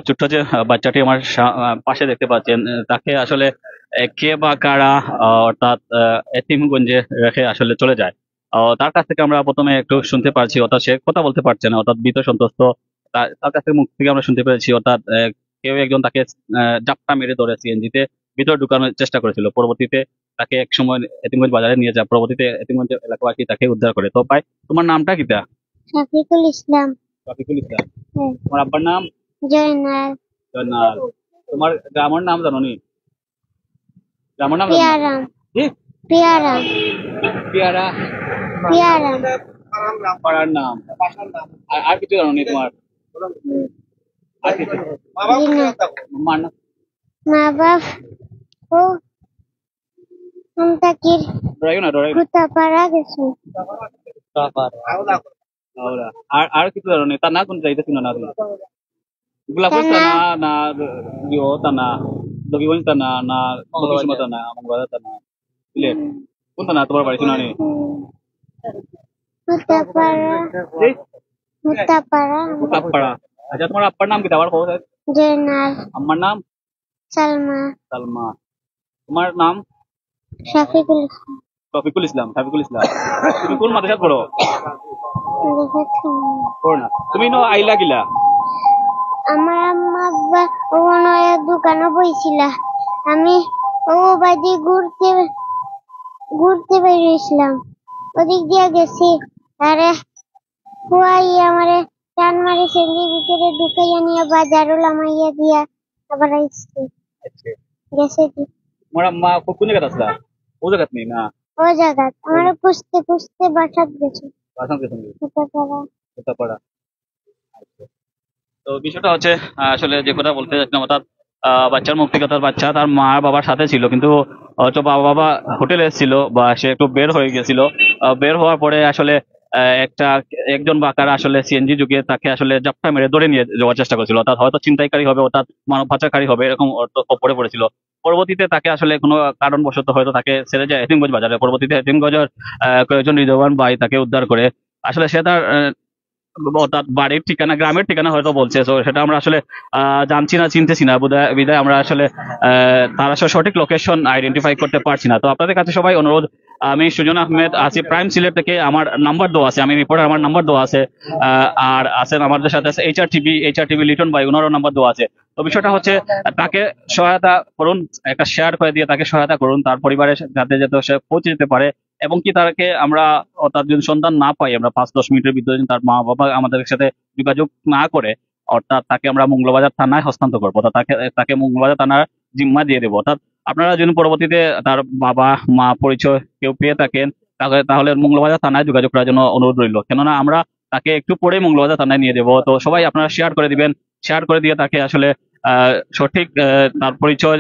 ছোট্ট যে বাচ্চাটি আমার পাশে দেখতে পাচ্ছেন, তাকে আসলে কে বা কারা অর্থাৎ এতিমগঞ্জে রেখে আসলে চলে যায়। তার কাছ থেকে আমরা প্রথমে একটু শুনতে পারছি, অর্থাৎ সে কথা বলতে পারছে না, অর্থাৎ ভীত সন্ত্রস্ত। তার কাছ থেকে মুখ থেকে আমরা শুনতে পেরেছি, অর্থাৎ কেউ একজন তাকে জাপটা মেরে ধরে সিএনজিতে ভিতরে ঢুকানোর চেষ্টা করেছিল। পরবর্তীতে তাকে এক সময় এতিমগঞ্জ বাজারে নিয়ে যায়, পরবর্তীতে এতিমগঞ্জ এলাকাবাসী তাকে উদ্ধার করে। তো ভাই, তোমার নামটা কিটা? শফিকুল ইসলাম। রফিকুল ইসলাম। হ্যাঁ। তোমার আব্বার নাম? জয়নাল। জয়নাল। তোমার গ্রামের নাম জানো নি? গ্রামের নাম জানো না? পিয়ারাম। জি, পিয়ারাম। পেয়ারা পিয়ারাম। পাড়ার নাম। আর কিছু জানো নি তোমার? আর কিছু? মার নাম? মা বাপ ও আমতাকির ডরাইও না, ডরাইও না। কুতাপাড়া গেছে। আওরা। আর কিছু জানো নি? তা না কোন যাইতেছি না তুমি? গুলাপুর তানা। তানা না ইয়ো তানা, দবিগঞ্জ তানা না মধুসীমা তানা, মঙ্গলবাজার তানা, সিলেট কোন তানা তোমার বাড়ি শোনা নি? কুতাপাড়া। এই কুতাপাড়া। আপ্পাড়া। আচ্ছা, তোমার আপ্পার নাম কি? আবার খবর? জয়নাল। আম্মার নাম? সালমা। সালমা। তোমার নাম? শফিকুল ইসলাম। রফিকুল ইসলাম। রফিকুল ইসলাম। তুমি কোন মাদ্রাসাত পড়ো? দেখেছি। পড়ো না। তুমি নো আইলা গিলা? আমার আম্মা আব্বা ওখানে দোকানে বইছিল। আমি ও বাড়ি ঘুরতে ঘুরতে বেরিয়েছিলাম, ওদিক দিয়ে গেছি। আরে হুয়াই আমারে টান মারি সেন্দি ভিতরে ঢুকাইয়া নিয়ে বাজারও লামাইয়া দিয়া আবার আইসছি। আচ্ছা, গেছে কি তোমার আম্মা কোন জায়গাত আসলা? ও জায়গাত নেই না? ও জায়গা আমার খুঁজতে খুঁজতে বাসাত গেছে। বাসান গেছেন? কুতাপাড়া। কোথাপাড়া। আচ্ছা। তো বিষয়টা হচ্ছে, আসলে যে কথা বলতে যাচ্ছিলাম, অর্থাৎ বাচ্চার মুক্তি কথা, বাচ্চা তার মা বাবার সাথে ছিল, কিন্তু হয়তো বাবা হোটেলে এসেছিল বা সে একটু বের হয়ে গেছিল। বের হওয়ার পরে আসলে একজন বাকার আসলে সিএনজি যুগে তাকে আসলে জাপটা মেরে ধরে নিয়ে যাওয়ার চেষ্টা করেছিল, অর্থাৎ হয়তো ছিনতাইকারী হবে, অর্থাৎ মানব পাচারকারী হবে, এরকম অর্থ খপ্পরে পড়েছিল। পরবর্তীতে তাকে আসলে কোনো কারণবশত হয়তো তাকে ছেড়ে যায় এতিমগঞ্জ বাজারে। পরবর্তীতে এতিমগঞ্জের কয়েকজন হৃদয়বান ভাই তাকে উদ্ধার করে। আসলে সে তার অর্থাৎ বাড়ির ঠিকানা, গ্রামের ঠিকানা হয়তো বলছে, তো সেটা আমরা আসলে জানছি না, চিনতেছি না বিধায় আমরা আসলে তার আসলে সঠিক লোকেশন আইডেন্টিফাই করতে পারছি না। তো আপনাদের কাছে সবাই অনুরোধ, আমি সুজন আহমেদ আছি প্রাইম সিলেট থেকে, আমার নাম্বার দেওয়া আছে, আমি রিপোর্টার, আমার নাম্বার দেওয়া আছে। আর আছেন আমাদের সাথে আছে এইচআর টিভি লিটন ভাই, ওনারও নাম্বার দেওয়া আছে। তো বিষয়টা হচ্ছে, তাকে সহায়তা করুন, একটা শেয়ার করে দিয়ে তাকে সহায়তা করুন, তার পরিবারের যাতে যাতে সে পৌঁছে যেতে পারে। এবং কি তাকে আমরা, তার যদি সন্ধান না পাই, আমরা 5-10 মিনিটের ভিতরে যদি তার মা বাবা আমাদের সাথে যোগাযোগ না করে, অর্থাৎ তাকে আমরা মঙ্গলবাজার থানায় হস্তান্তর করবো, অর্থাৎ তাকে তাকে মঙ্গলবাজার থানার জিম্মা দিয়ে দেবো। অর্থাৎ আপনারা যদি পরবর্তীতে তার বাবা মা পরিচয় কেউ পেয়ে থাকেন, তাহলে মঙ্গলবাজার থানায় যোগাযোগ করার জন্য অনুরোধ রইল, কেননা আমরা তাকে একটু পরেই মঙ্গলবাজার থানায় নিয়ে দেবো। তো সবাই আপনারা শেয়ার করে দিবেন, শেয়ার করে দিয়ে তাকে আসলে সঠিক তার পরিচয়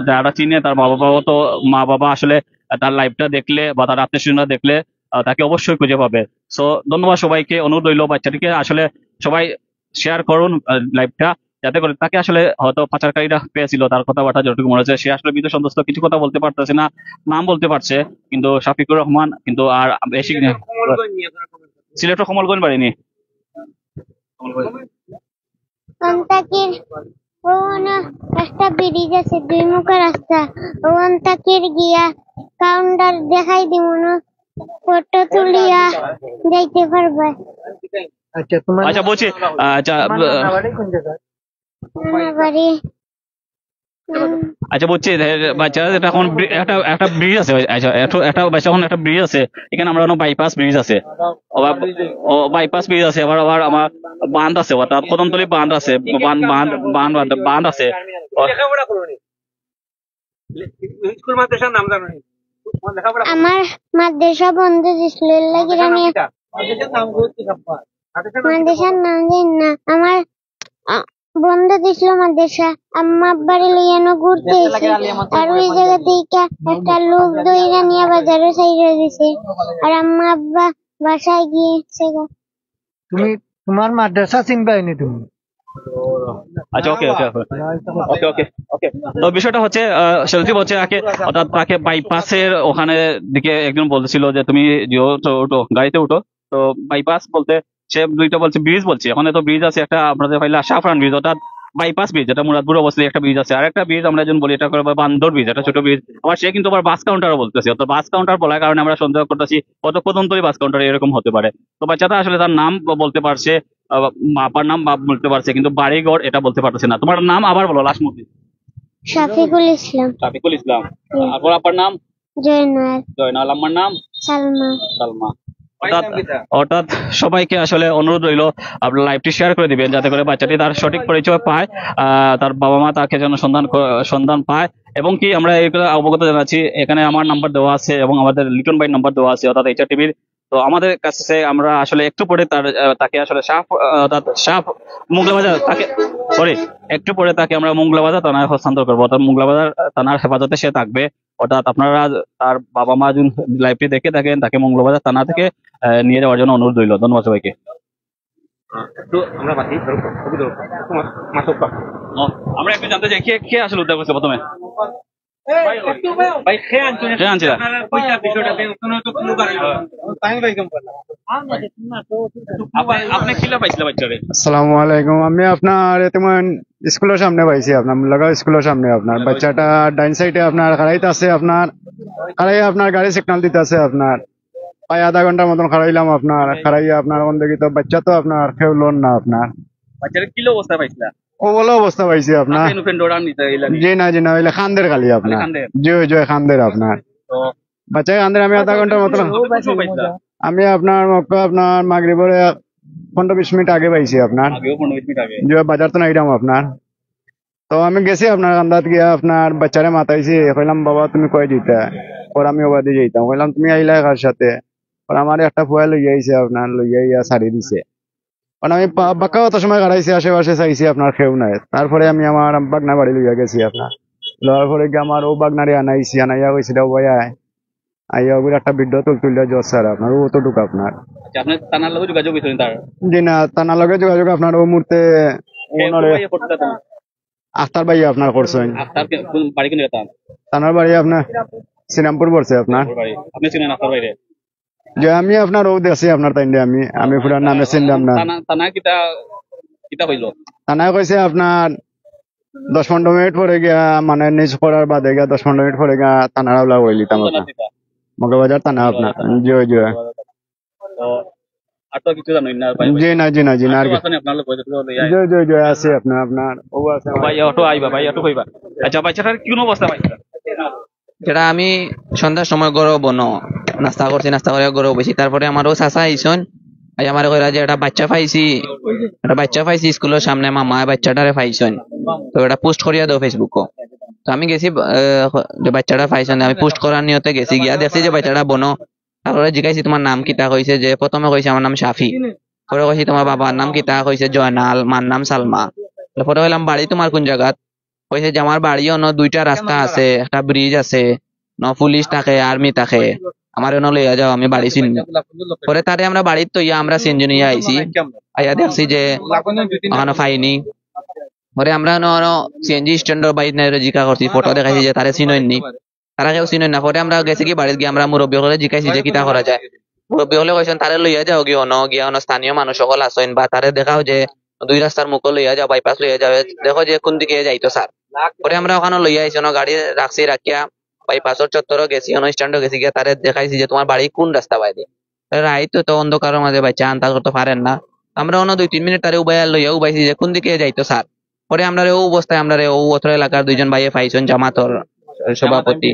যারা চিনে, তার মা বাবাও তো, মা বাবা আসলে তার লাইভটা দেখলে বা তার আত্মীয় স্বজনরা দেখলে তাকে অবশ্যই খুঁজে পাবে। সো ধন্যবাদ সবাইকে, অনুরোধ রইল বাচ্চাটিকে আসলে সবাই শেয়ার করুন লাইভটা, যাতে করে তাকে আসলে হয়তো পাচারকারীরা পেয়েছিল, তার কথাবার্তা যতটুকু মনে হচ্ছে, সে আসলে বিদ্যুৎ সন্ত্রস্ত, কিছু কথা বলতে পারতেছে না, নাম বলতে পারছে কিন্তু শাফিকুর রহমান, কিন্তু আর বেশি সিলেটের কমলগঞ্জ বাড়িনি। আমতাকির ওখানে একটা ব্রিজ আছে, দুই মুখের রাস্তা। ওখান তাকির গিয়া কাউন্টার দেখাই দিব না, ফটো তুলিয়া যাইতে পারবে। আচ্ছা, তোমার আচ্ছা বলছি, আচ্ছা নানা বাড়ি কোন জায়গায়? আমার বাড়ি আচ্ছা বলছি, বাচ্চা এটা এখন একটা একটা ব্রিজ আছে, আচ্ছা একটা বাচ্চা এখন একটা ব্রিজ আছে, এখানে আমরা বাইপাস ব্রিজ আছে, আবার বাইপাস ব্রিজ আছে, আবার আবার আমার বাঁধ আছে, অর্থাৎ কদমতলি বাঁধ আছে, বাঁধ আছে। আমার মাদ্রাসা বন্ধ দিছিল, লাগি আমি মাদ্রাসার নাম জানি না। আমার বন্ধ দিছিল মাদ্রাসা, আম্মা আব্বারে লইয়ানো ঘুরতে এসে, আর ওই জায়গা থেকে একটা লোক দইরা নিয়ে বাজারে সাইরা দিছে, আর আম্মা আব্বা বাসায় গিয়েছে। তুমি তোমার মাদ্রাসা চিনবাইনি তুমি? আচ্ছা, ওকে ওকে ওকে ওকে ওকে। তো বিষয়টা হচ্ছে, সেলফি বলছে অর্থাৎ তাকে বাইপাসের ওখানে দিকে একজন বলছিল যে তুমি যেও, তো উঠো, গাড়িতে উঠো। তো বাইপাস বলতে সে দুইটা বলছে ব্রিজ, বলছে ওখানে তো ব্রিজ আছে একটা, আপনাদের পাইলে সাফরান ব্রিজ, অর্থাৎ বাইপাস ব্রিজ, যেটা মুরাদপুর অবস্থিত একটা ব্রিজ আছে, আর একটা ব্রিজ আমরা যেন বলি এটা করে বান্দর ব্রিজ, একটা ছোট ব্রিজ। আবার সে কিন্তু আবার বাস কাউন্টারও বলতেছে, তো বাস কাউন্টার বলার কারণে আমরা সন্দেহ করতেছি কত পর্যন্তই বাস কাউন্টার এরকম হতে পারে। তো বাচ্চাটা আসলে তার নাম বলতে পারছে, বাবার নাম বাপ বলতে পারছে, কিন্তু বাড়িঘর এটা বলতে পারতেছে না। তোমার নাম আবার বলো লাস্ট মধ্যে। শফিকুল ইসলাম। শফিকুল ইসলাম। আর আব্বার নাম জয়নাল। জয়নাল, আম্মার নাম সালমা। সালমা। অর্থাৎ সবাইকে আসলে অনুরোধ রইল আপনার লাইভটি শেয়ার করে দিবেন, যাতে করে বাচ্চাটি তার সঠিক পরিচয় পায়, তার বাবা মা তাকে যেন সন্ধান পায়। এবং কি আমরা এইগুলো অবগত জানাচ্ছি, এখানে আমার নাম্বার দেওয়া আছে এবং আমাদের লিটন ভাইয়ের নাম্বার দেওয়া আছে, অর্থাৎ এইচআর টিভির। তো আমাদের কাছে আমরা আসলে একটু পরে তাকে আসলে সাপ মোংলাবাজার তাকে একটু পরে তাকে আমরা মোংলাবাজার থানায় হস্তান্তর করবো, অর্থাৎ মোংলাবাজার থানার হেফাজতে সে থাকবে। অর্থাৎ আপনারা তার বাবা মা যদি লাইভটি দেখে থাকেন, তাকে মোংলাবাজার থানা থেকে নিয়ে যাওয়ার জন্য অনুরোধ রইল। ধন্যবাদ সবাইকে। আমরা একটু জানতে চাই কে আসলে উদ্ধার করছে প্রথমে। কে আনছিল? আপনি কিলা পাইছিল বাচ্চারে? আসসালামু আলাইকুম। আমি আপনার তোমার স্কুলের সামনে পাইছি, আপনার লাগাও স্কুলের সামনে। আপনার বাচ্চাটা ডাইন সাইডে আপনার খাড়াইতে আছে, আপনার গাড়ি সিগন্যাল দিতে আছে। আপনার প্রায় আধা ঘন্টার মতন খাড়াইলাম। আপনার খাড়াইয়া আপনার কোন দেখি তো বাচ্চা তো আপনার কেউ লোন না। আপনার বাচ্চারে কিলো অবস্থা পাইছিল? ও বলো অবস্থা পাইছি আপনার। জি না হইলে খান্দের খালি আপনার। জয় খান্দের আপনার বাচ্চা খান্দের। আমি আধা ঘন্টার মতন আমি আপনার মাগরিবের 15-20 মিনিট আগে পাইছি। আপনার বাজার তো নাইলাম আপনার। তো আমি গেছি আপনার কান্দাত গিয়া আপনার বাচ্চারে মাতাইছি, কইলাম বাবা তুমি কই দিতে, ওর আমি ওবাদি যাইতাম। কইলাম তুমি আইলা কার সাথে? ওর আমার একটা ফুয়া লইয়া আইছে, আপনার লইয়া ইয়া ছাড়ি দিছে। কারণ আমি বাক্কা অত সময় কাটাইছি, আশেপাশে চাইছি, আপনার কেউ নাই। তারপরে আমি আমার বাগনা বাড়ি লইয়া গেছি। আপনার লওয়ার পরে গিয়ে আমার ও বাগনারে আনাইয়া কইছিল বই আইয়া ওগুলো একটা ভিডিও তুললে জোর স্যার আপনার অতটুকু। আপনার থানার লগে যোগাযোগ হইছিল তার? জি না, থানার লগে যোগাযোগ আপনার ও মুহূর্তে আখতার ভাই আপনার করছেন। থানার বাড়ি আপনার শ্রীরামপুর পড়ছে। আপনার আপনি চিনেন আখতার ভাইরে? যে আমি আপনার ও দেখছি আপনার তাই আমি পুরা নামে চিনলাম না। থানা কিতা হইল? থানায় কইছে আপনার 10-15 মিনিট পরে গিয়া মানে নিজ করার বাদে গিয়া 10-15 মিনিট পরে গিয়া থানার আওলা হয়ে লিতাম। মগবাজার থানা আপনার। জয় আর তো কিছু জানেন না? জি না আর কি। জয় আছে আপনার ও আছে ভাই অটো আইবা, ভাই অটো কইবা। আচ্ছা বাচ্চাটার কি অবস্থা পাইছে? যেটা আমি সন্ধ্যার সময় গরো বনো নাস্তা করে গরো বেশি। তারপরে আমারও চাচা আইসন, আমার কইরা যে একটা বাচ্চা পাইছি স্কুলের সামনে, মামা বাচ্চাটারে পাইছন, তো এটা পোস্ট করিয়া দাও ফেসবুকও। তো আমি গেছি যে বাচ্চাটা পাইছন, আমি পোস্ট করার নিয়তে গেছি, গিয়া দেখছি যে বাচ্চাটা বনো। তারপরে জিজ্ঞাসি তোমার নাম কিতা, কইছে যে প্রথমে কইছে আমার নাম শাফি, পরে কইছি তোমার বাবার নাম কিতা, কইছে জয়নাল, মার নাম সালমা। পরে কইলাম বাড়ি তোমার কোন জায়গাত? কইছে যে আমার বাড়ি অন্য 2টা রাস্তা আছে, একটা ব্রিজ আছে, পুলিশ থাকে, আর্মি থাকে, আমার এনে লইয়া যাও, আমি বাড়ি চিনি। পরে তারে আমরা বাড়ির তো আমরা সেনজনিয়া আইছি, আইয়া দেখছি যে ওখানে ফাইনি। পরে আমরা সিএনজি স্ট্যান্ডের বাইরে জিজ্ঞাসা করছি, ফটো দেখাইছি যে তারে চিনইনি, তারা কেউ চিনই না। পরে আমরা গেছি কি বাড়িতে গিয়ে আমরা মুরব্বী হলে জিজ্ঞাসি যে কিতা করা যায়। মুরব্বী হলে কইছেন তারে লইয়া যাও গিয়ে স্থানীয় মানুষ সকল আসেন, বা তারে দেখাও যে 2 রাস্তার মুখ লইয়া যাও, বাইপাস লইয়া যাও, দেখো যে কোন দিকে যাইতো স্যার। পরে আমরা ওখানে লইয়া আইছি, গাড়ি রাখিয়া বাইপাসের চত্বরও গেছি, স্ট্যান্ডও গেছি, গিয়ে তারে দেখাইছি যে তোমার বাড়ি কোন রাস্তা বাইরে। রাইতো তো অন্ধকারের মাঝে বাচ্চা আন্তা করতে পারেন না। আমরা 2-3 মিনিট তারে লইয়া উবাইছি যে কোন দিকে যাইতো স্যার। পরে আমরা ও অবস্থায় আমরা অত্র এলাকার 2জন ভাইয়ে পাইছেন, জামাতর সভাপতি,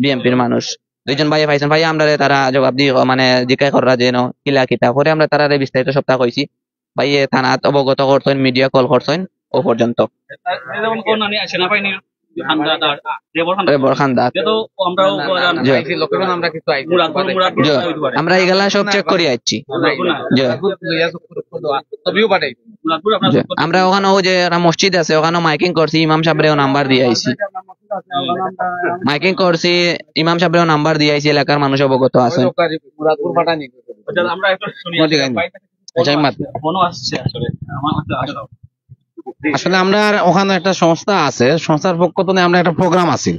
বিএনপির মানুষ 2জন ভাইয়ে পাইছেন। ভাই আমরা তারা জবাব দিয়ে মানে জিজ্ঞাসা করা যে কিলা কিতা। পরে আমরা তারা বিস্তারিত সপ্তাহ কইছি, ভাইয়ে থানাত অবগত করছেন, মিডিয়া কল করছেন, ও পর্যন্ত। আমরা এগুলা সব চেক করে আসছি। আমরা ওখানে ও যে মসজিদ আছে ওখানে মাইকিং করছি, ইমাম সাহেবের নাম্বার দিয়ে আইছি, নাম্বার দিয়ে আইছি, এলাকার মানুষ অবগত আছে। আসলে আমরা ওখানে একটা সংস্থা আছে, সংস্থার পক্ষ থেকে আমরা একটা প্রোগ্রাম আছি,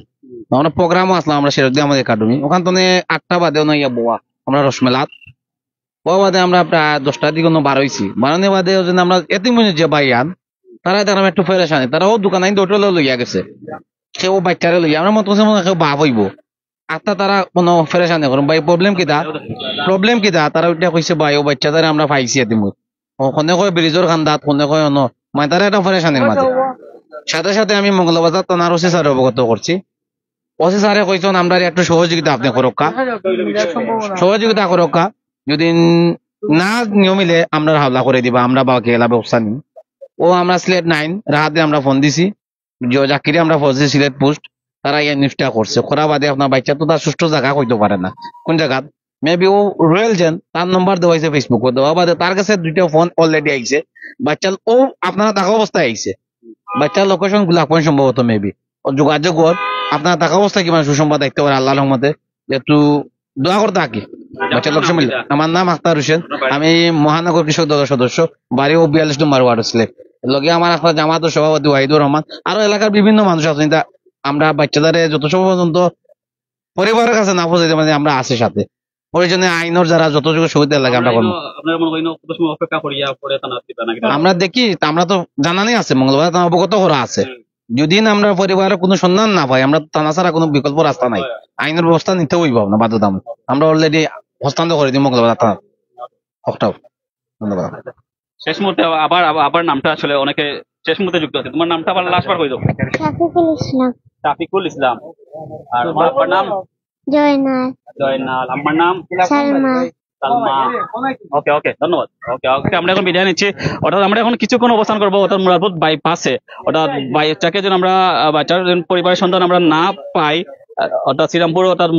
আমরা প্রোগ্রামও আসলাম আমরা সেরকম আমাদের একাডেমি। ওখান থেকে 8টা বাদে ইয়া বোয়া আমরা রসমেলাত বোয়া বাদে আমরা প্রায় 10টার দিকে বার হয়েছি। বারানি বাদে আমরা এতিমজনের যে বাইয়ান তারা দেখলাম একটু ফেরেশানি, তারাও দোকান আইন দুটো লইয়া গেছে, কেউ বাচ্চারে লইয়া, আমরা মত করছি মনে হয় কেউ বাপ হইব, আত্মা তারা কোনো ফেরেশানি করুন ভাই প্রবলেম কিতা তারা ওইটা কইছে ভাই ও বাচ্চা তারা আমরা পাইছি এদিন, কোনে কয় ব্রিজর খান্দাত, কোনে কয় অন্য, মানে তারা একটা ফেরেশানির মাঝে। সাথে সাথে আমি মঙ্গলবাজার থানার ওসি স্যার অবগত করছি, ওসি স্যারে কইছেন আমরা একটু সহযোগিতা আপনি করক্কা, সহযোগিতা করক্কা, যদি না নিয়মিলে আমরা হামলা করে দিবা, আমরা বাকি এলা ব্যবস্থা নিই। ও আমরা সিলেট 9 রাহাতে আমরা ফোন দিছি, জাকিরে আমরা ফোনছি সিলেট পোস্ট, তারা এই নিউজটা করছে, করা বাদে আপনার বাচ্চা তো তার সুষ্ঠু জায়গা কইতে পারে না কোন জায়গা, মেবি ও রয়েল যেন তার নম্বর দেওয়া হয়েছে ফেসবুক দেওয়া বাদে তার কাছে 2টা ফোন অলরেডি আইছে, বাচ্চা ও আপনারা থাকা অবস্থায় আইছে, বাচ্চার লোকেশন গুলা কোন সম্ভবত মেবি ও যোগাযোগ কর, আপনার থাকা অবস্থায় কিমান সুসংবাদ দেখতে পারে আল্লাহর রহমতে, একটু দোয়া করতে থাকি বাচ্চার লোকেশন মিলে। আমার নাম আখতার হোসেন, আমি মহানগর কৃষক দলের সদস্য, বাড়ি ও 42 নম্বর ওয়ার্ড সিলেট, লগে আমার একটা জামাত সভাপতি ওয়াহিদুর রহমান, আরো এলাকার বিভিন্ন মানুষ আছেন, আমরা বাচ্চাদের যত সময় পর্যন্ত পরিবারের কাছে না পৌঁছাইতে মানে আমরা আছি সাথে, ওই জন্য আইনের যারা যতটুকু সুবিধা লাগে আমরা করবো। আমরা দেখি আমরা তো জানানি আছে মঙ্গলবার থানা অবগত করা আছে, যদি আমরা পরিবারের কোনো সন্ধান না পাই আমরা থানা ছাড়া কোনো বিকল্প রাস্তা নাই, আইনের ব্যবস্থা নিতে হইব না বাধ্যতামূলক, আমরা অলরেডি হস্তান্তর করে দিই মঙ্গলবার থানা। ধন্যবাদ। শেষ মুহূর্তে আবার নামটা আসলে অনেকে শেষ মুহূর্তে যুক্ত আছে, তোমার নামটা আবার লাস্ট বার কই দাও। শাফিকুল ইসলাম। শাফিকুল ইসলাম। আর তোমার আব্বার নাম? জয়নাল। আমার নাম সালমা। ওকে ওকে, ধন্যবাদ। ওকে ওকে, আমরা এখন বিদায় নিচ্ছি। অর্থাৎ আমরা এখন কিছুক্ষণ অবস্থান করবো অর্থাৎ মুরাদপুর বাইপাসে, অর্থাৎ বাচ্চাকে যেন আমরা বাচ্চার পরিবারের সন্তান আমরা না পাই, অর্থাৎ শ্রীরামপুর অর্থাৎ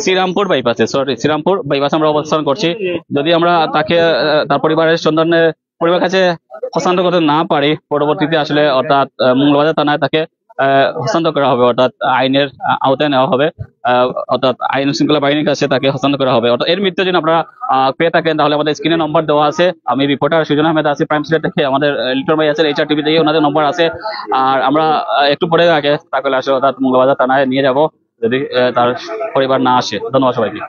শ্রীরামপুর বাইপাসে আমরা অবস্থান করছি। যদি আমরা তাকে তার পরিবারের সন্তানের পরিবারের কাছে হস্তান্তর করতে না পারি, পরবর্তীতে আসলে অর্থাৎ মঙ্গলবাজার থানায় তাকে হস্তান্তর করা হবে, অর্থাৎ আইনের আওতায় নেওয়া হবে, অর্থাৎ আইন শৃঙ্খলা বাহিনীর কাছে তাকে হস্তান্তর করা হবে। অর্থাৎ এর মৃত্যু যদি আপনারা পেয়ে থাকেন তাহলে আমাদের স্ক্রিনে নম্বর দেওয়া আছে, আমি রিপোর্টার সুজন আহমেদ আছি প্রাইম সিলেট থেকে, আমাদের লিটন ভাই আছে HR টিভি থেকে, ওনাদের নম্বর আছে। আর আমরা একটু পরে আগে তাকে আসলে অর্থাৎ মঙ্গলবাজার থানায় নিয়ে যাব যদি তার পরিবার না আসে। ধন্যবাদ সবাইকে।